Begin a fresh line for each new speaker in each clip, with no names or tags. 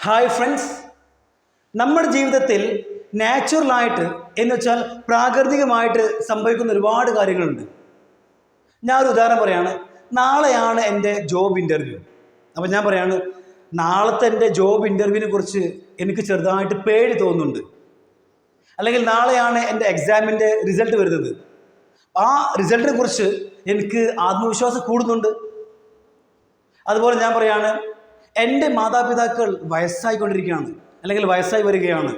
Hi friends, നമ്മുടെ ജീവിതത്തിൽ നാച്ചുറലായിട്ട് എന്ന് വെച്ചാൽ പ്രാകൃതികമായിട്ട് സംഭവിക്കുന്ന ഒരുപാട് കാര്യങ്ങളുണ്ട്. ഞാനൊരു ഉദാഹരണം പറയാണ്. നാളെയാണ് എൻ്റെ ജോബ് ഇൻ്റർവ്യൂ. അപ്പോൾ ഞാൻ പറയാണ്, നാളത്തെ എൻ്റെ ജോബ് ഇൻ്റർവ്യൂവിനെ കുറിച്ച് എനിക്ക് ചെറുതായിട്ട് പേടി തോന്നുന്നുണ്ട്. അല്ലെങ്കിൽ നാളെയാണ് എൻ്റെ എക്സാമിൻ്റെ റിസൾട്ട് വരുന്നത്. ആ റിസൾട്ടിനെ കുറിച്ച് എനിക്ക് ആത്മവിശ്വാസം കൂടുന്നുണ്ട്. അതുപോലെ ഞാൻ പറയാണ്, എൻ്റെ മാതാപിതാക്കൾ വയസ്സായിക്കൊണ്ടിരിക്കുകയാണ്, അല്ലെങ്കിൽ വയസ്സായി വരികയാണ്.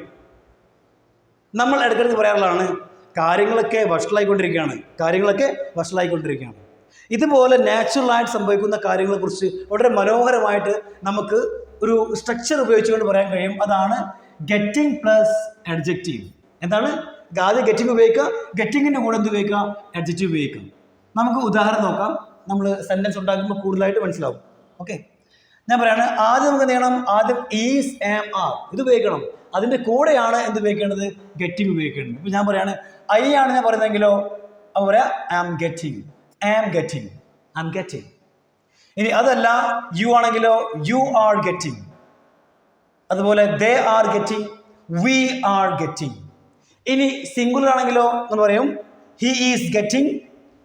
നമ്മൾ ഇടയ്ക്കിടയ്ക്ക് പറയാറുള്ളതാണ്, കാര്യങ്ങളൊക്കെ വഷളായിക്കൊണ്ടിരിക്കുകയാണ്. ഇതുപോലെ നാച്ചുറലായിട്ട് സംഭവിക്കുന്ന കാര്യങ്ങളെക്കുറിച്ച് വളരെ മനോഹരമായിട്ട് നമുക്ക് ഒരു സ്ട്രക്ചർ ഉപയോഗിച്ചുകൊണ്ട് പറയാൻ കഴിയും. അതാണ് ഗെറ്റിംഗ് പ്ലസ് അഡ്ജക്റ്റീവ്. എന്താണ്? ആദ്യം ഗെറ്റിംഗ് ഉപയോഗിക്കുക, ഗെറ്റിങ്ങിൻ്റെ കൂടെ എന്ത് ഉപയോഗിക്കുക? അഡ്ജക്റ്റീവ് ഉപയോഗിക്കുക. നമുക്ക് ഉദാഹരണം നോക്കാം. നമ്മൾ സെൻറ്റൻസ് ഉണ്ടാക്കുമ്പോൾ കൂടുതലായിട്ട് മനസ്സിലാവും. ഓക്കെ, ഞാൻ പറയാണ്, ആദ്യം നമുക്ക് എന്ത് ചെയ്യണം? ആദ്യം ഈസ്, ആം, ആർ ഇത് ഉപയോഗിക്കണം. അതിൻ്റെ കൂടെയാണ് എന്ത് ഉപയോഗിക്കേണ്ടത്? ഗെറ്റിംഗ് ഉപയോഗിക്കേണ്ടത്. ഇപ്പോൾ ഞാൻ പറയാണ്, ഐ ആണ് ഞാൻ പറയുന്നതെങ്കിലോ അപ്പോൾ പറയാം ആം ഗെറ്റിംഗ്. ഇനി അതല്ല യു ആണെങ്കിലോ യു ആർ ഗെറ്റിംഗ്. അതുപോലെ they are getting, we are getting. ഇനി സിംഗുലർ ആണെങ്കിലോ എന്ന് പറയും ഹി ഈസ് ഗെറ്റിംഗ്,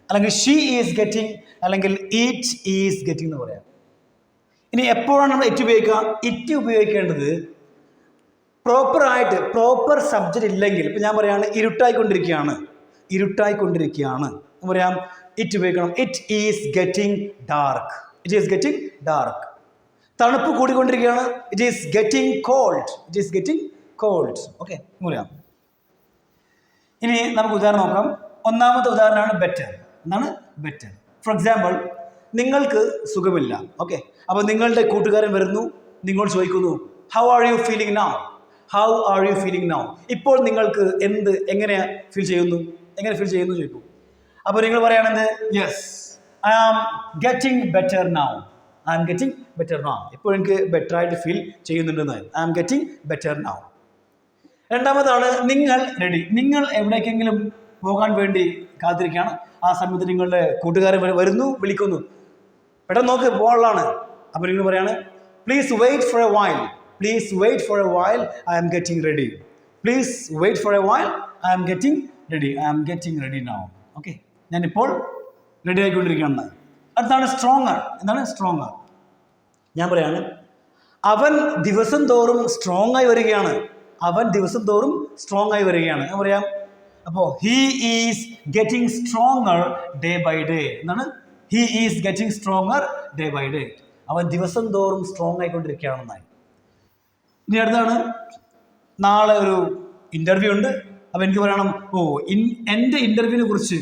അല്ലെങ്കിൽ ഷീ ഈസ് ഗെറ്റിംഗ്, അല്ലെങ്കിൽ ഇറ്റ് ഈസ് ഗെറ്റിംഗ് എന്ന് പറയാം. ഇനി എപ്പോഴാണ് നമ്മൾ ഇറ്റ് ഉപയോഗിക്കുക? ഇറ്റ് ഉപയോഗിക്കേണ്ടത് പ്രോപ്പർ സബ്ജക്റ്റ് ഇല്ലെങ്കിൽ. ഇപ്പം ഞാൻ പറയാണ്, ഇരുട്ടായിക്കൊണ്ടിരിക്കുകയാണ് എന്ന് പറയാം, ഇറ്റ് ഉപയോഗിക്കണം. It is getting dark. തണുപ്പ് കൂടിക്കൊണ്ടിരിക്കുകയാണ്, it is getting cold. Okay, പറയാം. ഇനി നമുക്ക് ഉദാഹരണം നോക്കാം. ഒന്നാമത്തെ ഉദാഹരണമാണ് ബെറ്റർ. എന്താണ് ബെറ്റർ? ഫോർ എക്സാമ്പിൾ, നിങ്ങൾക്ക് സുഖമില്ല. ഓക്കെ, അപ്പോൾ നിങ്ങളുടെ കൂട്ടുകാരൻ വരുന്നു, നിങ്ങൾ ചോദിക്കുന്നു how are you feeling now? ഇപ്പോൾ നിങ്ങൾക്ക് എങ്ങനെ ഫീൽ ചെയ്യുന്നു ചോദിക്കും. അപ്പോൾ നിങ്ങൾ പറയുകയാണെന്ന്, yes I am getting better now. ഇപ്പോൾ എനിക്ക് ബെറ്റർ ആയിട്ട് ഫീൽ ചെയ്യുന്നുണ്ടെന്ന്. I am getting better now. രണ്ടാമതാണ് നിങ്ങൾ റെഡി. നിങ്ങൾ എവിടേക്കെങ്കിലും പോകാൻ വേണ്ടി കാത്തിരിക്കുകയാണ്. ആ സമയത്ത് നിങ്ങളുടെ കൂട്ടുകാരൻ വരുന്നു, വിളിക്കുന്നു, പെട്ടെന്ന് നോക്ക്, പോകാനുള്ളതാണ്. അപ്പോൾ നിങ്ങൾ പറയാണ്, please wait for a while, I am getting ready. I am getting ready now. Okay, ഞാനിപ്പോൾ റെഡി ആയിക്കൊണ്ടിരിക്കുകയാണ്. അടുത്താണ് സ്ട്രോങ്ങർ. എന്താണ് സ്ട്രോങ്ങർ? ഞാൻ പറയാണ്, അവൻ ദിവസം തോറും സ്ട്രോങ് ആയി വരികയാണ്. ഞാൻ പറയാം, അപ്പോൾ he is getting stronger day by day. എന്താണ്? He is getting stronger day by day. അവൻ ദിവസം തോറും സ്ട്രോങ് ആയിക്കൊണ്ടിരിക്കുകയാണെന്നായി. ഇനി അടുത്താണ്, നാളെ ഒരു ഇൻ്റർവ്യൂ ഉണ്ട്. അപ്പോൾ എനിക്ക് പറയണം, എൻ്റെ ഇൻ്റർവ്യൂവിനെ കുറിച്ച്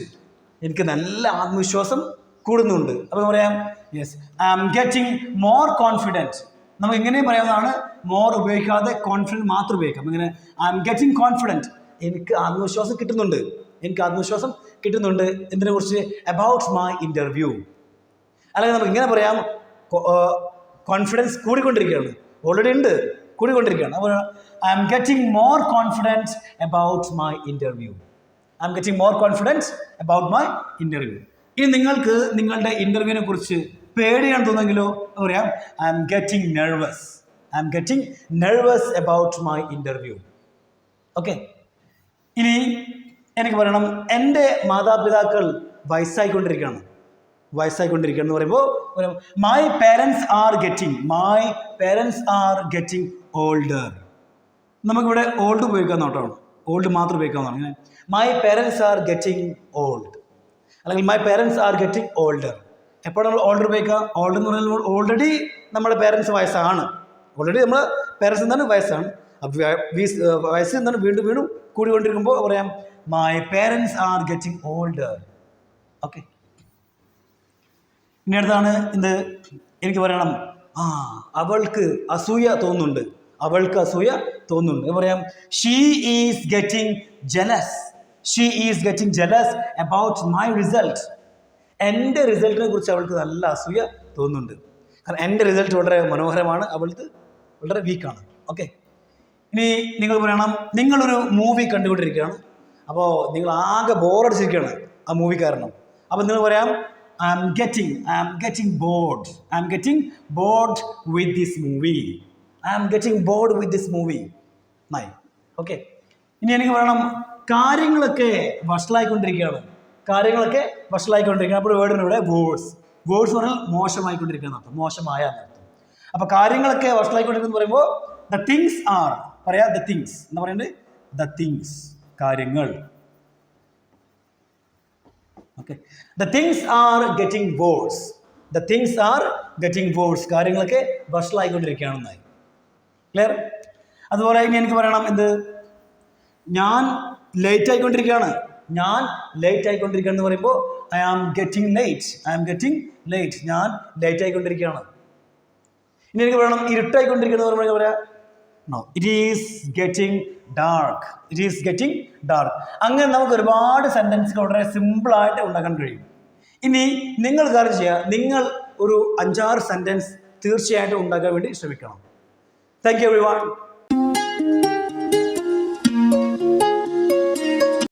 എനിക്ക് നല്ല ആത്മവിശ്വാസം കൂടുന്നുണ്ട്. അപ്പോൾ പറയാം, yes I am getting more confident. നമുക്ക് എങ്ങനെയും പറയാവുന്നതാണ്, മോർ ഉപയോഗിക്കാതെ കോൺഫിഡൻറ്റ് മാത്രം ഉപയോഗിക്കാം. ഇങ്ങനെ ഐ ആം ഗെറ്റിംഗ് കോൺഫിഡൻറ്റ്, എനിക്ക് ആത്മവിശ്വാസം കിട്ടുന്നുണ്ട്. എന്തിനെ കുറിച്ച്? About my interview. അല്ലെങ്കിൽ നമുക്ക് ഇങ്ങനെ പറയാം, കോൺഫിഡൻസ് കൂടിക്കൊണ്ടിരിക്കുകയാണ്, ഓൾറെഡി ഉണ്ട്, കൂടിക്കൊണ്ടിരിക്കുകയാണ്. അപ്പോൾ I am getting more confidence about my interview. ഇനി നിങ്ങൾക്ക് നിങ്ങളുടെ ഇൻ്റർവ്യൂവിനെ കുറിച്ച് പേടിയാണ് തോന്നുമെങ്കിലോ പറയാം, I am getting nervous about my interview. Okay, ഇനി എനിക്ക് പറയണം, എൻ്റെ മാതാപിതാക്കൾ വയസ്സായിക്കൊണ്ടിരിക്കുകയാണ് എന്ന് പറയുമ്പോൾ my parents are getting older. നമുക്കിവിടെ ഓൾഡ് ഉപയോഗിക്കാൻ നോട്ടാണ്, ഓൾഡ് മാത്രം ഉപയോഗിക്കാവുന്നതാണ്. My parents are getting old, അല്ലെങ്കിൽ my parents are getting older. എപ്പോഴാണ് നമ്മൾ ഓൾഡർ ഉപയോഗിക്കുക? ഓൾഡ് എന്ന് പറഞ്ഞാൽ ഓൾറെഡി നമ്മുടെ പേരൻസ് വയസ്സാണ്. നമ്മുടെ പേരൻസ് എന്താണ്? വയസ്സാണ്. വയസ്സ് എന്താണ്? വീണ്ടും കൂടിക്കൊണ്ടിരിക്കുമ്പോൾ പറയാം, my parents are getting older. Okay, ഇനി അടുത്താണ് എനിക്ക് പറയണം, അവൾക്ക് അസൂയ തോന്നുന്നുണ്ട്. പറയാം, she is getting jealous about my result. എൻ്റെ റിസൾട്ടിനെ കുറിച്ച് അവൾക്ക് നല്ല അസൂയ തോന്നുന്നുണ്ട്. കാരണം എൻ്റെ റിസൾട്ട് വളരെ മനോഹരമാണ്, അവൾക്ക് വളരെ വീക്കാണ്. ഓക്കെ, ഇനി നിങ്ങൾ പറയണം, നിങ്ങളൊരു മൂവി കണ്ടുകൊണ്ടിരിക്കുകയാണ്. അപ്പോൾ നിങ്ങൾ ആകെ ബോറടിച്ചിരിക്കുകയാണ് ആ മൂവി കാരണം. അപ്പോൾ നിങ്ങൾ പറയാം, I am getting bored with this movie. I I am getting bored with this movie. നൈ. ഓക്കെ, ഇനി എനിക്ക് പറയണം കാര്യങ്ങളൊക്കെ വഷളായിക്കൊണ്ടിരിക്കുകയാണ്. കാര്യങ്ങളൊക്കെ വഷളായിക്കൊണ്ടിരിക്കുകയാണ്. അപ്പോൾ വേർഡിന് ഇവിടെ വേഴ്സ്. വേഴ്സ് പറഞ്ഞാൽ മോശമായിക്കൊണ്ടിരിക്കുക എന്നർത്ഥം, മോശമായ എന്നർത്ഥം. അപ്പോൾ കാര്യങ്ങളൊക്കെ വഷളായിക്കൊണ്ടിരിക്കുന്നു പറയുമ്പോൾ ദ തിങ്സ് ആർ പറയാ, ദ തിങ്സ് എന്ന് പറയുന്നത് ദ തിങ്സ്, കാര്യങ്ങൾ. Okay, the things are getting worse. The things are getting worse. കാര്യങ്ങളൊക്കെ വഷളായിക്കൊണ്ടിരിക്കുകയാണെന്നായി. ക്ലിയർ? അതുപോലെ ഇനി എനിക്ക് പറയണം എന്ത്, ഞാൻ ലേറ്റ് ആയിക്കൊണ്ടിരിക്കുകയാണ്. ഞാൻ ലേറ്റ് ആയിക്കൊണ്ടിരിക്കുകയാണ് എന്ന് പറയുമ്പോൾ I am getting late. I am getting late. ഞാൻ ലേറ്റ് ആയിക്കൊണ്ടിരിക്കുകയാണ്. ഇനി എനിക്ക് പറയണം ഇരുട്ടായിക്കൊണ്ടിരിക്കുന്നത് പറയുമ്പോൾ പറയാം no, it is getting dark. It is getting dark. അങ്ങനെ നമുക്ക് ഒരുപാട് സെൻറ്റൻസുകൾ വളരെ സിമ്പിളായിട്ട് ഉണ്ടാക്കാൻ കഴിയും. ഇനി നിങ്ങൾ കാര്യം ചെയ്യുക, നിങ്ങൾ ഒരു 5-6 സെൻറ്റൻസ് തീർച്ചയായിട്ടും ഉണ്ടാക്കാൻ വേണ്ടി ശ്രമിക്കണം. Thank you everyone.